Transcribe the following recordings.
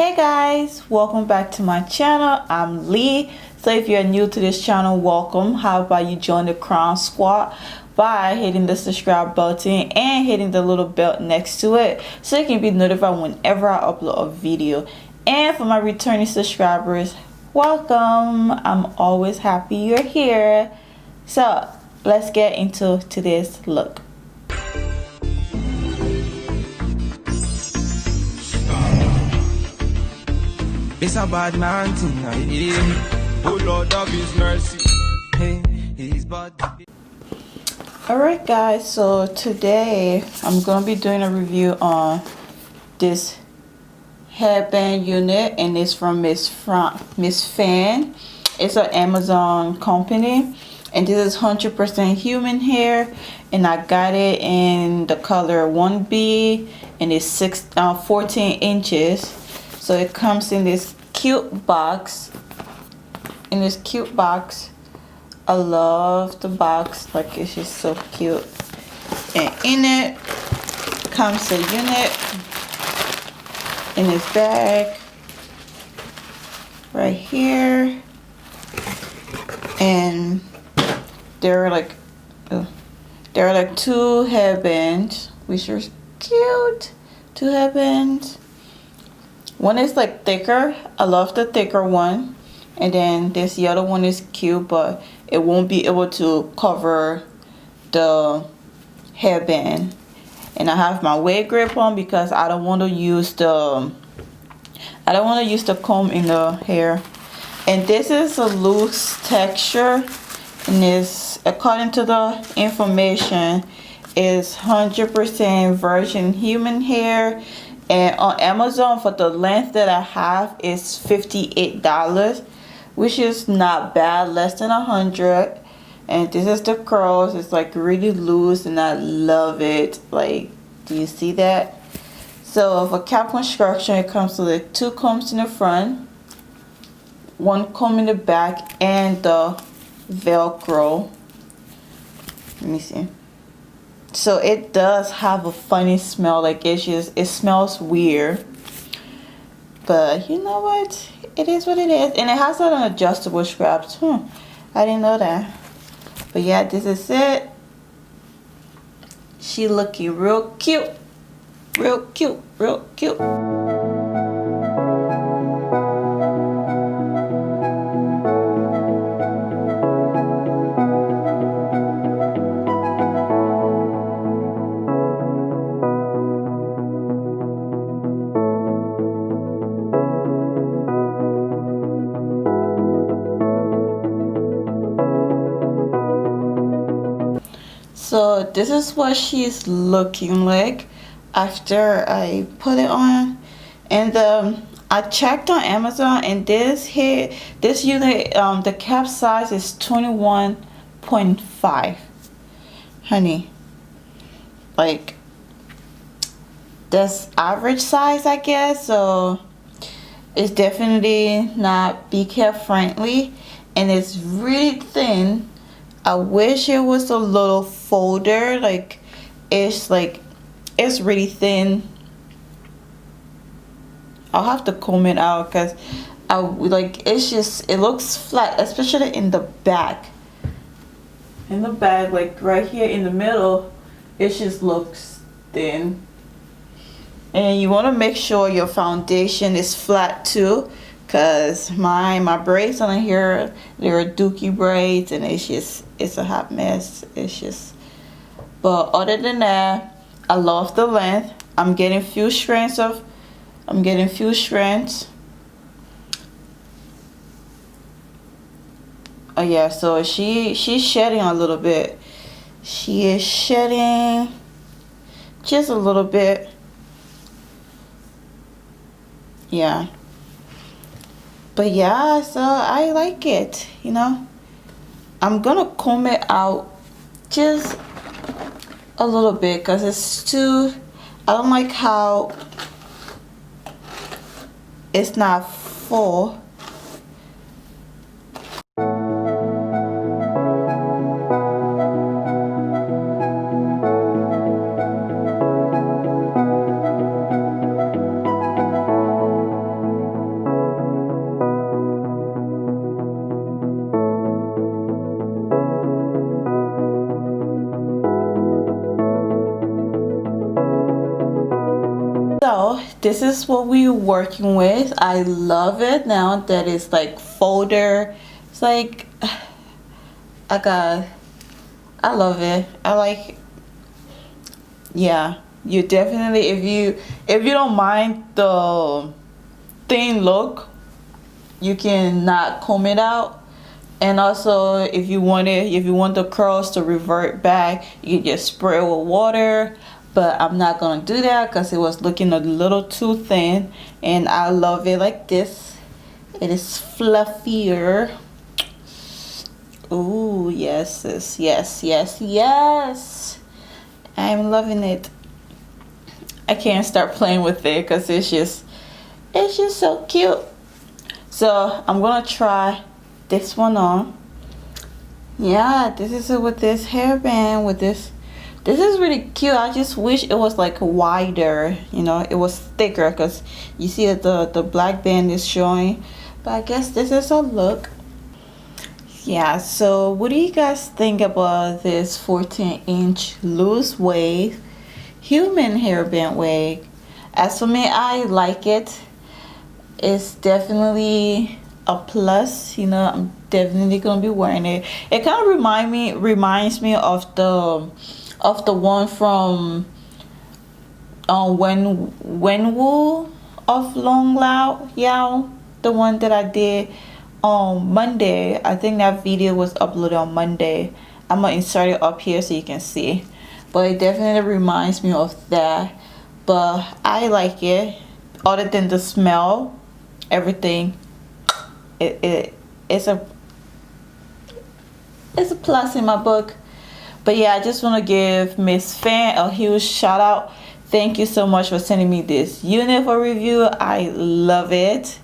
Hey guys, welcome back to my channel. I'm Lee. So if you're new to this channel, welcome. How about you join the Crown Squad by hitting the subscribe button and hitting the little bell next to it so you can be notified whenever I upload a video. And for my returning subscribers, welcome. I'm always happy you're here. So let's get into today's look. It's a bad man tonight. Oh Lord of His mercy. Hey, He's bad. Alright guys, so today I'm gonna be doing a review on this headband unit, and it's from Msfan. It's an Amazon company, and this is 100% human hair, and I got it in the color 1B, and it's 14 inches. So it comes in this cute box. I love the box, like it's just so cute. And in it comes a unit in this bag right here, and there are like two headbands, which are cute. Two headbands. One is like thicker. I love the thicker one. And then this the other one is cute, but it won't be able to cover the headband. And I have my wig grip on because I don't want to use the comb in the hair. And this is a loose texture, and this, according to the information, is 100% virgin human hair. And on Amazon, for the length that I have, is $58, which is not bad, less than 100. And this is the curls. It's like really loose, and I love it. Like, do you see that? So for cap construction, it comes with like two combs in the front, one comb in the back, and the Velcro. Let me see. So it does have a funny smell, like it smells weird, but you know what, it is what it is. And it has an adjustable straps. I didn't know that. But yeah, this is it. She looking real cute, real cute, real cute. So this is what she's looking like after I put it on. And I checked on Amazon, and this unit, the cap size is 21.5. Honey, like that's average size, I guess. So it's definitely not BK friendly, and it's really thin. I wish it was a little folder, like it's really thin. I'll have to comb it out because it looks flat, especially in the back. In the back, like right here in the middle, it just looks thin. And you want to make sure your foundation is flat too, because my braids on here, they're dookie braids, and it's a hot mess. But other than that, I love the length. I'm getting few strands. Oh yeah, so she's shedding a little bit. She is shedding just a little bit. Yeah. But yeah, so I like it, you know. I'm gonna comb it out just a little bit because I don't like how it's not full. this is what we're working with. I love it now that it's like folder. It's like I love it. I like, yeah, you definitely, if you don't mind the thin look, you can not comb it out. And also if you want the curls to revert back, you can just spray it with water. But I'm not gonna do that because it was looking a little too thin, and I love it like this. It is fluffier. Ooh, yes, yes. I'm loving it. I can't start playing with it because it's just so cute. So I'm gonna try this one on. Yeah, this is it with this hairband, with this. This is really cute. I just wish it was like wider, you know, it was thicker, because you see that the black band is showing. But I guess this is a look. Yeah, so what do you guys think about this 14-inch loose wave human hairband wig? As for me, I like it. It's definitely a plus, you know. I'm definitely gonna be wearing it. It kind of reminds me of the one from Wenwu of Long Lao Yao, the one that I did on Monday. I think that video was uploaded on Monday. I'm gonna insert it up here so you can see, but it definitely reminds me of that. But I like it. Other than the smell, everything, it's a plus in my book. But yeah, I just want to give Msfan a huge shout out. Thank you so much for sending me this unit for review. I love it.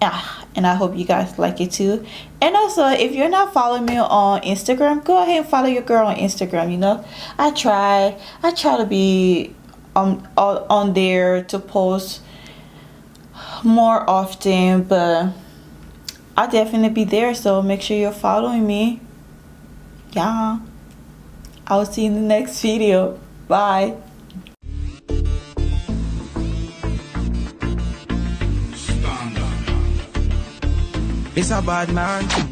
And I hope you guys like it too. And also, if you're not following me on Instagram, go ahead and follow your girl on Instagram. You know, I try to be on there to post more often, but I'll definitely be there, so make sure you're following me. Yeah, I'll see you in the next video. Bye. It's a bad man.